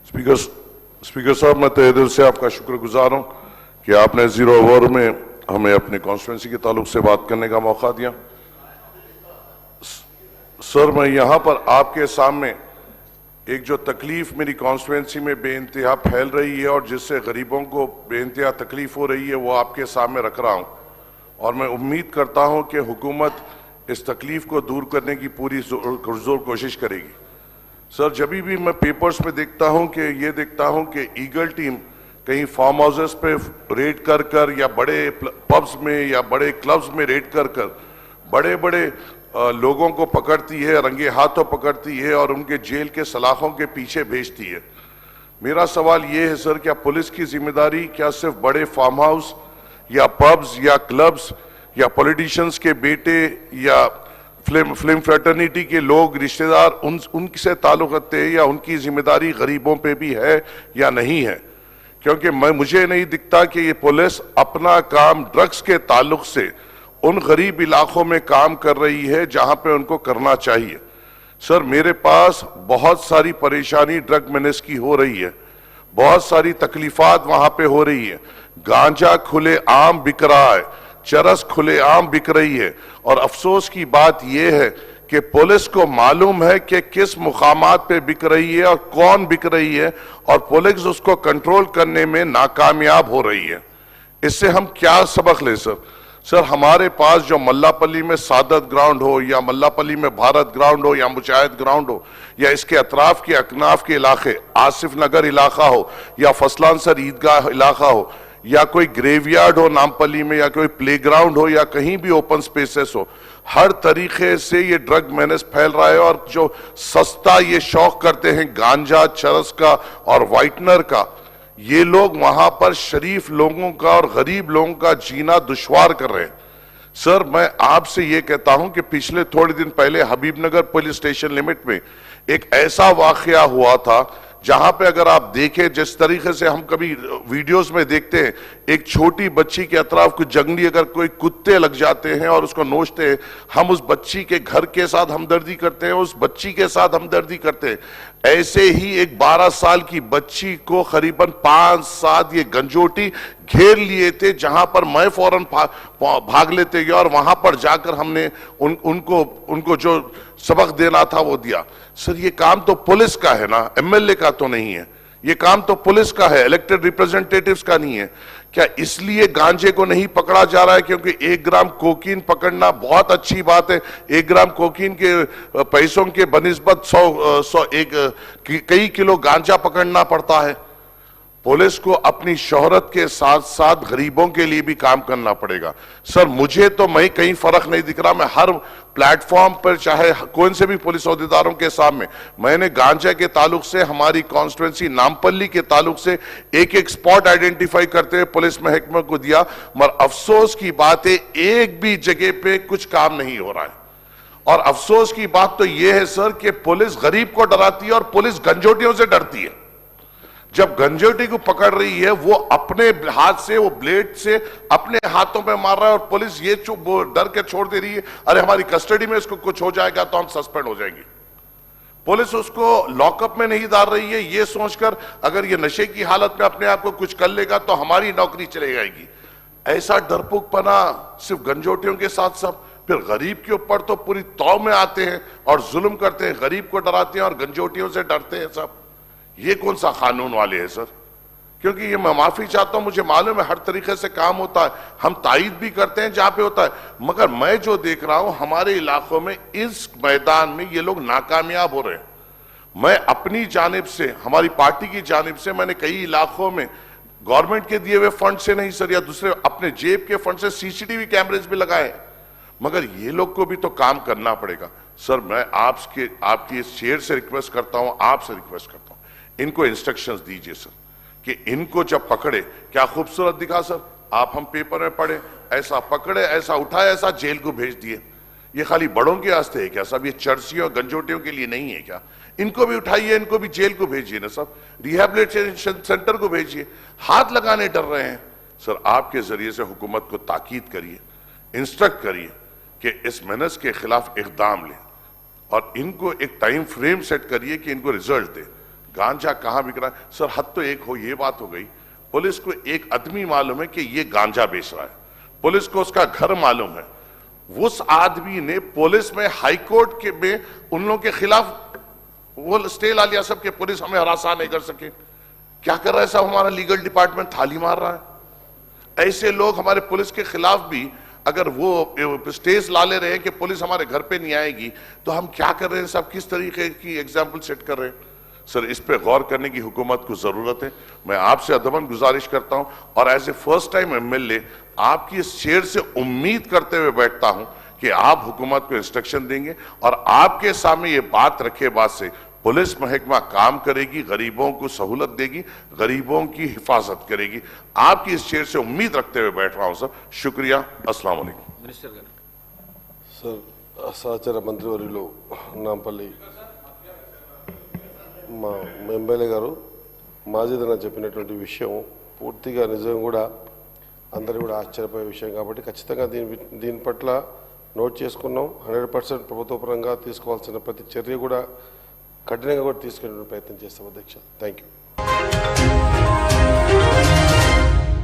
Speaker साहब, मैं तहे दिल से आपका शुक्रगुजार हूं कि आपने जीरो ओवर में हमें अपने कॉन्स्टिट्यूंसी के ताल्लुक से बात करने का मौका दिया। सर, मैं यहां पर आपके सामने एक जो तकलीफ मेरी कॉन्स्टिट्यूंसी में बेइंतहा फैल रही है और जिससे गरीबों को बेइंतहा तकलीफ हो रही है, वो आपके सामने रख रहा हूं और मैं उम्मीद करता हूं कि हुकूमत इस तकलीफ को दूर करने की पूरी जोर कोशिश करेगी। सर, जब भी मैं पेपर्स में देखता हूं कि ईगल टीम कहीं फार्म हाउसेस पे रेड कर या बड़े पब्स में या बड़े क्लब्स में रेड कर बड़े बड़े लोगों को पकड़ती है, रंगे हाथों पकड़ती है और उनके जेल के सलाखों के पीछे भेजती है। मेरा सवाल ये है सर, क्या पुलिस की जिम्मेदारी क्या सिर्फ बड़े फार्म हाउस या पब्स या क्लब्स या पॉलिटिशियंस के बेटे या फिल्म फ्रेटर्निटी के लोग रिश्तेदार उनसे ताल्लुक रखते हैं, या उनकी जिम्मेदारी गरीबों पे भी है या नहीं है? क्योंकि मुझे नहीं दिखता कि ये पुलिस अपना काम ड्रग्स के ताल्लुक से उन गरीब इलाकों में काम कर रही है जहां पे उनको करना चाहिए। सर, मेरे पास बहुत सारी परेशानी ड्रग मेनेस की हो रही है, बहुत सारी तकलीफात वहां पे हो रही है। गांजा खुले आम बिक रहा है, चरस खुले आम बिक रही है और अफसोस की बात यह है कि पुलिस को मालूम है कि किस मुकामात पे बिक रही है और कौन बिक रही है और पुलिस उसको कंट्रोल करने में नाकामयाब हो रही है। इससे हम क्या सबक ले सर, हमारे पास जो मल्लापल्ली में सादत ग्राउंड हो या मल्लापल्ली में भारत ग्राउंड हो या मुजाहिद ग्राउंड हो या इसके अतराफ के अकनाफ के इलाके, आसिफ नगर इलाका हो या फसलानसर ईदगाह इलाका हो या कोई ग्रेवयार्ड हो नामपल्ली में या कोई प्लेग्राउंड हो या कहीं भी ओपन स्पेसेस हो, हर तरीके से ये ड्रग मेनेस फैल रहा है। और जो सस्ता ये शौक करते हैं गांजा, चरस का और वाइटनर का, ये लोग वहां पर शरीफ लोगों का और गरीब लोगों का जीना दुश्वार कर रहे हैं। सर, मैं आपसे ये कहता हूं कि पिछले थोड़े दिन पहले हबीबनगर पुलिस स्टेशन लिमिट में एक ऐसा वाकया हुआ था जहां पे अगर आप देखें, जिस तरीके से हम कभी वीडियोस में देखते हैं, एक छोटी बच्ची के अतराफ कुछ जंगली अगर कोई कुत्ते लग जाते हैं और उसको नोचते हैं, हम उस बच्ची के घर के साथ हमदर्दी करते हैं, उस बच्ची के साथ हमदर्दी करते हैं। ऐसे ही एक 12 साल की बच्ची को करीबन 5-7 ये गंजोटी घेर लिए थे, जहां पर मैं फौरन भाग लेते गया और वहां पर जाकर हमने उनको जो सबक देना था वो दिया। सर, ये काम तो पुलिस का है ना, एमएलए का तो नहीं है। ये काम तो पुलिस का है, इलेक्टेड रिप्रेजेंटेटिव्स का नहीं है। क्या इसलिए गांजे को नहीं पकड़ा जा रहा है क्योंकि 1 ग्राम कोकीन पकड़ना बहुत अच्छी बात है? 1 ग्राम कोकीन के पैसों के बनिस्बत कई किलो गांजा पकड़ना पड़ता है। पुलिस को अपनी शोहरत के साथ साथ गरीबों के लिए भी काम करना पड़ेगा। सर, मुझे तो कहीं फर्क नहीं दिख रहा। मैं हर प्लेटफॉर्म पर, चाहे कौन से भी पुलिस अहदेदारों के सामने, मैंने गांजा के ताल्लुक से, हमारी कॉन्स्टिट्यूंसी नामपल्ली के ताल्लुक से एक स्पॉट आइडेंटिफाई करते हुए पुलिस महकमे को दिया, मगर अफसोस की बात है एक भी जगह पे कुछ काम नहीं हो रहा है। और अफसोस की बात तो यह है सर कि पुलिस गरीब को डराती है और पुलिस गंजोटियों से डरती है। जब गंजोटी को पकड़ रही है, वो अपने हाथ से, वो ब्लेड से अपने हाथों पे मार रहा है और पुलिस ये डर के छोड़ दे रही है, अरे हमारी कस्टडी में इसको कुछ हो जाएगा तो हम सस्पेंड हो जाएंगे। पुलिस उसको लॉकअप में नहीं डाल रही है ये सोचकर अगर ये नशे की हालत में अपने आप को कुछ कर लेगा तो हमारी नौकरी चली जाएगी। ऐसा डरपोकपना सिर्फ गंजोटियों के साथ सब, फिर गरीब के ऊपर तो पूरी तौर में आते हैं और जुल्म करते हैं, गरीब को डराते हैं और गंजोटियों से डरते हैं सब। ये कौन सा कानून वाले हैं सर? क्योंकि ये मैं माफी चाहता हूं, मुझे मालूम है हर तरीके से काम होता है, हम तायीद भी करते हैं जहां पे होता है, मगर मैं जो देख रहा हूं हमारे इलाकों में इस मैदान में ये लोग नाकामयाब हो रहे हैं। मैं अपनी जानिब से, हमारी पार्टी की जानिब से, मैंने कई इलाकों में गवर्नमेंट के दिए हुए फंड से नहीं सर, या दूसरे अपने जेब के फंड से सीसीटीवी कैमरेज भी लगाए, मगर ये लोग को भी तो काम करना पड़ेगा। सर, मैं आपकी इस चेयर से रिक्वेस्ट करता हूं, आपसे रिक्वेस्ट करता हूं, इनको इंस्ट्रक्शंस दीजिए सर कि इनको जब पकड़े, क्या खूबसूरत दिखा सर, आप हम पेपर में पढ़े, ऐसा पकड़े, ऐसा उठाए, ऐसा जेल को भेज दिए। ये खाली बड़ों के वास्ते है क्या सब? ये चर्चियों गंजोटियों के लिए नहीं है क्या? इनको भी उठाइए, इनको भी जेल को भेजिए ना सब, रिहैबिलिटेशन सेंटर को भेजिए। हाथ लगाने डर रहे हैं सर। आपके जरिए से हुकूमत को ताकीद करिए, इंस्ट्रक्ट करिए कि इस मेनेस के खिलाफ इकदाम लें और इनको एक टाइम फ्रेम सेट करिए कि इनको रिजल्ट दे। गांजा कहां बिक रहा है? सर हद तो एक हो, ये बात हो गई, पुलिस को एक आदमी मालूम है कि ये गांजा बेच रहा है, पुलिस को उसका घर मालूम है, उस आदमी ने पुलिस में हाईकोर्ट के में उन लोगों के खिलाफ वो स्टे ला लिया सब कि पुलिस हमें हरासा नहीं कर सके। क्या कर रहा है साहब हमारा लीगल डिपार्टमेंट? थाली मार रहा है। ऐसे लोग हमारे पुलिस के खिलाफ भी अगर वो स्टेज ला ले रहे हैं कि पुलिस हमारे घर पे नहीं आएगी, तो हम क्या कर रहे हैं साहब? किस तरीके की एग्जाम्पल सेट कर रहे हैं? सर इस पे गौर करने की हुकूमत को जरूरत है। मैं आपसे अदबन गुजारिश करता हूं और as a first time MLA आपकी इस चेयर से उम्मीद करते हुए बैठता हूं कि आप हुकूमत को इंस्ट्रक्शन देंगे और आपके सामने ये बात रखे बाद से पुलिस महकमा काम करेगी, गरीबों को सहूलत देगी, गरीबों की हिफाजत करेगी। आपकी इस चेयर से उम्मीद रखते हुए बैठ रहा हूं सर। शुक्रिया। अस्सलाम वालेकुम। मिनिस्टर गाరు సార్ సహచర మంత్రివర్యులు నాంపల్లి మా ఎమ్మెల్యే గారు మాజీదన చెప్పినటువంటి విషయం పూర్తిగా నిజం కూడా అందరూ కూడా ఆశ్చర్యపోయే విషయం కాబట్టి ఖచ్చితంగా దీని పట్ల నోట్ చేసుకున్నాం. 100% ప్రభుత్వ పరంగా తీసుకోవాల్సిన ప్రతి చర్య కూడా కఠినంగా కూడా తీసుకునే ప్రయత్నం చేస్తాం అధ్యక్ష. Thank you.